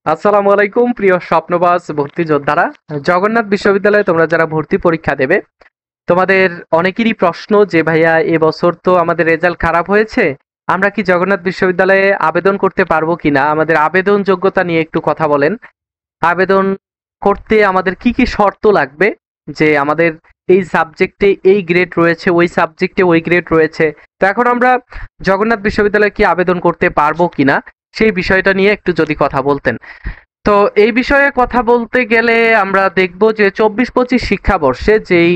আসসালামু আলাইকুম প্রিয় স্বপ্নবাজ ভর্তি যোদ্ধারা। জগন্নাথ বিশ্ববিদ্যালয়ে তোমরা যারা ভর্তি পরীক্ষা দেবে, তোমাদের অনেকেরই প্রশ্ন যে ভাইয়া এবছর তো আমাদের রেজাল্ট খারাপ হয়েছে, আমরা কি জগন্নাথ বিশ্ববিদ্যালয়ে আবেদন করতে পারবো কিনা, আমাদের আবেদন যোগ্যতা নিয়ে একটু কথা বলেন। আবেদন করতে আমাদের কি কি শর্ত লাগবে, যে আমাদের এই সাবজেক্টে এই গ্রেড রয়েছে, ওই সাবজেক্টে ওই গ্রেড রয়েছে। তো এখন আমরা জগন্নাথ বিশ্ববিদ্যালয়ে কি আবেদন করতে পারবো কিনা সেই বিষয়টা নিয়ে একটু যদি কথা বলতেন। তো এই বিষয়ে কথা বলতে গেলে আমরা দেখব যে 24-25 শিক্ষাবর্ষে যেই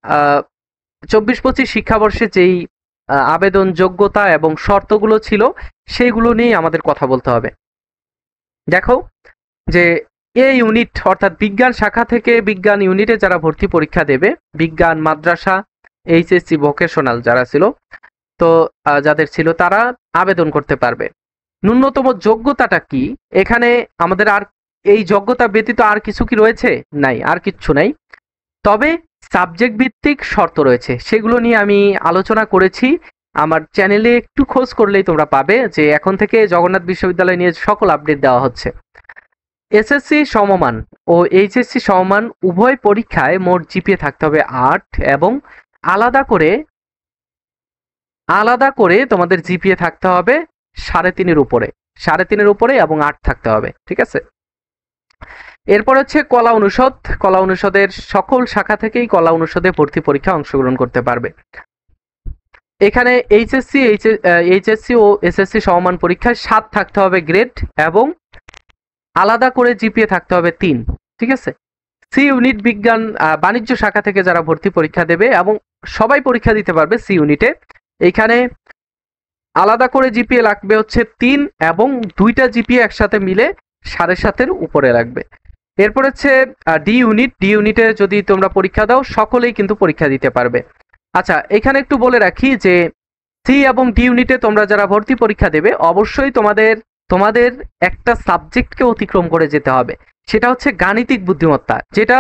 আহ 24-25 শিক্ষাবর্ষে যেই আবেদন যোগ্যতা এবং শর্তগুলো ছিল সেইগুলো নিয়ে আমাদের কথা বলতে হবে। দেখো যে এ ইউনিট অর্থাৎ বিজ্ঞান শাখা থেকে বিজ্ঞান ইউনিটে যারা ভর্তি পরীক্ষা দেবে, বিজ্ঞান মাদ্রাসা, এইচএসসি ভোকেশনাল যারা ছিল, তো যাদের ছিল তারা আবেদন করতে পারবে। ন্যূনতম যোগ্যতাটা কি এখানে আমাদের, আর এই যোগ্যতা ব্যতীত আর কিছু কি রয়েছে? নাই, আর কিচ্ছু নাই। তবে সাবজেক্ট ভিত্তিক শর্ত রয়েছে, সেগুলো নিয়ে আমি আলোচনা করেছি। আমার চ্যানেলে একটু খোঁজ করলেই তোমরা পাবে যে এখন থেকে জগন্নাথ বিশ্ববিদ্যালয় নিয়ে সকল আপডেট দেওয়া হচ্ছে। এসএসসি সমমান ও এইচএসসি সমমান উভয় পরীক্ষায় মোট জিপিএ থাকতে হবে 8, এবং আলাদা করে আলাদা করে তোমাদের জিপিএ থাকতে হবে 3.5-এর উপরে, 3.5-এর উপরে এবং 8 থাকতে হবে। ঠিক আছে। এরপর হচ্ছে কলা অনুষদ। কলা অনুষদের সকল শাখা থেকেই কলা অনুষদে ভর্তি পরীক্ষা অংশগ্রহণ করতে পারবে। এখানে এইচএসসি ও এসএসসি সমমান পরীক্ষায় 7 থাকতে হবে গ্রেড, এবং আলাদা করে জিপিএ থাকতে হবে 3। ঠিক আছে। সি ইউনিট বিজ্ঞান বাণিজ্য শাখা থেকে যারা ভর্তি পরীক্ষা দেবে, এবং সবাই পরীক্ষা দিতে পারবে সি ইউনিটে, এইখানে আলাদা করে জিপিএ লাগবে হচ্ছে 3, এবং 2টা জিপিএ একসাথে মিলে 7.5-এর উপরে লাগবে। এরপর হচ্ছে ডি ইউনিট। ডি ইউনিটে যদি তোমরা পরীক্ষা দাও সকলেই কিন্তু পরীক্ষা দিতে পারবে। আচ্ছা, এখানে একটু বলে রাখি যে সি এবং ডি ইউনিটে তোমরা যারা ভর্তি পরীক্ষা দেবে অবশ্যই তোমাদের তোমাদের একটা সাবজেক্টকে অতিক্রম করে যেতে হবে, সেটা হচ্ছে গাণিতিক বুদ্ধিমত্তা, যেটা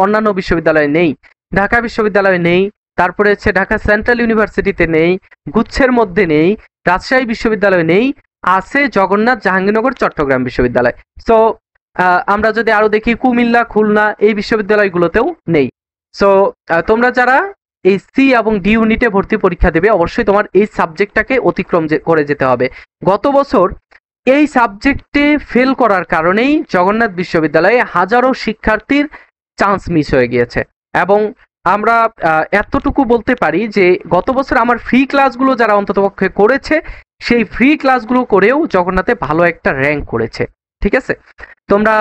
অন্যান্য বিশ্ববিদ্যালয়ে নেই। ঢাকা বিশ্ববিদ্যালয়ে নেই, তারপরে হচ্ছে ঢাকা সেন্ট্রাল ইউনিভার্সিটিতে নেই, গুচ্ছের মধ্যে নেই, রাজশাহী বিশ্ববিদ্যালয়ে নেই, আছে জগন্নাথ জাহাঙ্গীরনগর চট্টগ্রাম বিশ্ববিদ্যালয়। সো আমরা যদি আরো দেখি কুমিল্লা, খুলনা এই বিশ্ববিদ্যালয়গুলোতেও নেই। সো তোমরা যারা এই সি এবং ডি ইউনিটে ভর্তি পরীক্ষা দেবে অবশ্যই তোমার এই সাবজেক্টটাকে অতিক্রম করে যেতে হবে। গত বছর এই সাবজেক্টে ফেল করার কারণেই জগন্নাথ বিশ্ববিদ্যালয়ে হাজারো শিক্ষার্থীর চান্স মিস হয়ে গিয়েছে। এবং আমরা এতটুকু বলতে পারি যে গত বছর আমার ফ্রি ক্লাসগুলো যারা অন্ততপক্ষে করেছে, সেই ফ্রি ক্লাসগুলো করেও জগন্নাথে ভালো একটা র্যাঙ্ক করেছে। ঠিক আছে। তোমরা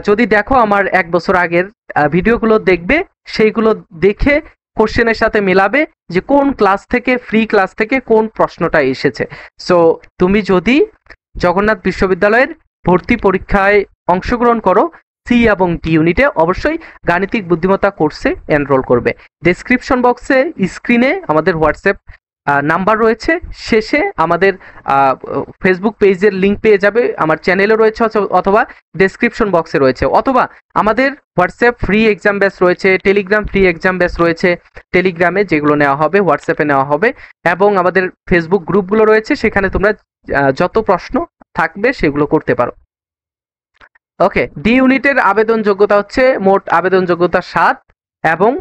যদি দেখো আমার 1 বছর আগের ভিডিওগুলো দেখবে, সেইগুলো দেখে কোশ্চেনের সাথে মেলাবে যে কোন ক্লাস থেকে, ফ্রি ক্লাস থেকে কোন প্রশ্নটা এসেছে। সো তুমি যদি জগন্নাথ বিশ্ববিদ্যালয়ের ভর্তি পরীক্ষায় অংশগ্রহণ করো, সি এবং ডি ইউনিটে অবশ্যই গাণিতিক বুদ্ধিমত্তা কোর্সে এনরোল করবে। ডেসক্রিপশন বক্সে, স্ক্রিনে আমাদের হোয়াটসঅ্যাপ নাম্বার রয়েছে, শেষে আমাদের ফেসবুক পেজের লিঙ্ক পেয়ে যাবে, আমার চ্যানেলে রয়েছে, অথবা ডেসক্রিপশন বক্সে রয়েছে, অথবা আমাদের হোয়াটসঅ্যাপ ফ্রি এক্সাম ব্যাচ রয়েছে, টেলিগ্রাম ফ্রি এক্সাম ব্যাচ রয়েছে, টেলিগ্রামে যেগুলো নেওয়া হবে হোয়াটসঅ্যাপে নেওয়া হবে, এবং আমাদের ফেসবুক গ্রুপগুলো রয়েছে, সেখানে তোমরা যত প্রশ্ন থাকবে সেগুলো করতে পারো। ওকে, ডি ইউনিটের আবেদন যোগ্যতা হচ্ছে মোট আবেদন যোগ্যতা 7, এবং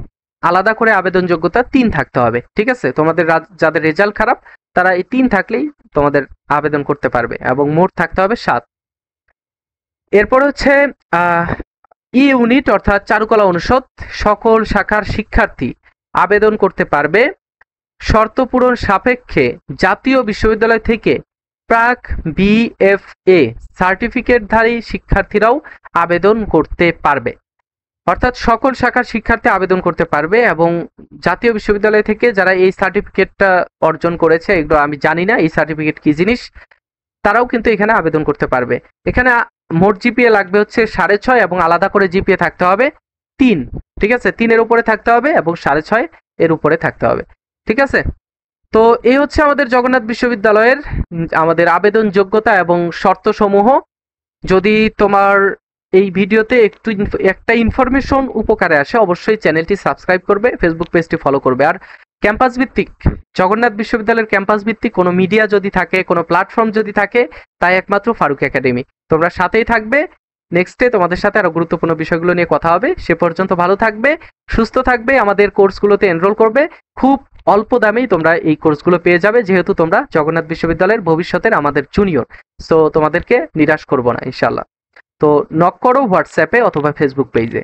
আলাদা করে আবেদন যোগ্যতা 3 থাকতে হবে। ঠিক আছে। তোমাদের যাদের রেজাল্ট খারাপ তারা এই 3 থাকলেই তোমাদের আবেদন করতে পারবে, এবং মোট থাকতে হবে 7। এরপর হচ্ছে ই ইউনিট অর্থাৎ চারুকলা অনুষদ, সকল শাখার শিক্ষার্থী আবেদন করতে পারবে। শর্ত পূরণ সাপেক্ষে জাতীয় বিশ্ববিদ্যালয় থেকে প্রাক বিএফএ সার্টিফিকেটধারী শিক্ষার্থীরাও আবেদন করতে পারবে। অর্থাৎ সকল শাখার শিক্ষার্থী আবেদন করতে পারবে, এবং জাতীয় বিশ্ববিদ্যালয় থেকে যারা এই সার্টিফিকেটটা অর্জন করেছে, এগুলো আমি জানি না এই সার্টিফিকেট কি জিনিস, তারাও কিন্তু এখানে আবেদন করতে পারবে। এখানে মোট জিপিএ লাগবে হচ্ছে 6.5, এবং আলাদা করে জিপিএ থাকতে হবে 3। ঠিক আছে। 3-এর উপরে থাকতে হবে এবং 6.5 এর উপরে থাকতে হবে। ঠিক আছে। তো এই হচ্ছে আমাদের জগন্নাথ বিশ্ববিদ্যালয়ের আমাদের আবেদন যোগ্যতা এবং শর্তসমূহ। যদি তোমার এই ভিডিওতে একটা ইনফরমেশন উপকারে আসে, অবশ্যই চ্যানেলটি সাবস্ক্রাইব করবে, ফেসবুক পেজটি ফলো করবে। আর ক্যাম্পাস ভিত্তিক, জগন্নাথ বিশ্ববিদ্যালয়ের ক্যাম্পাস ভিত্তিক কোনো মিডিয়া যদি থাকে, কোনো প্ল্যাটফর্ম যদি থাকে, তাই একমাত্র ফারুক একাডেমি। তোমরা সাথেই থাকবে। নেক্সটে তোমাদের সাথে আরো গুরুত্বপূর্ণ বিষয়গুলো নিয়ে কথা হবে। সে পর্যন্ত ভালো থাকবে, সুস্থ থাকবে, আমাদের কোর্সগুলোতে এনরোল করবে। খুব অল্প দামেই তোমরা এই কোর্সগুলো পেয়ে যাবে, যেহেতু তোমরা জগন্নাথ বিশ্ববিদ্যালয়ের ভবিষ্যতের আমাদের জুনিয়র। সো তোমাদেরকে নিরাশ করব না ইনশাল্লাহ। তো নক করো হোয়াটসঅ্যাপে অথবা ফেসবুক পেজে।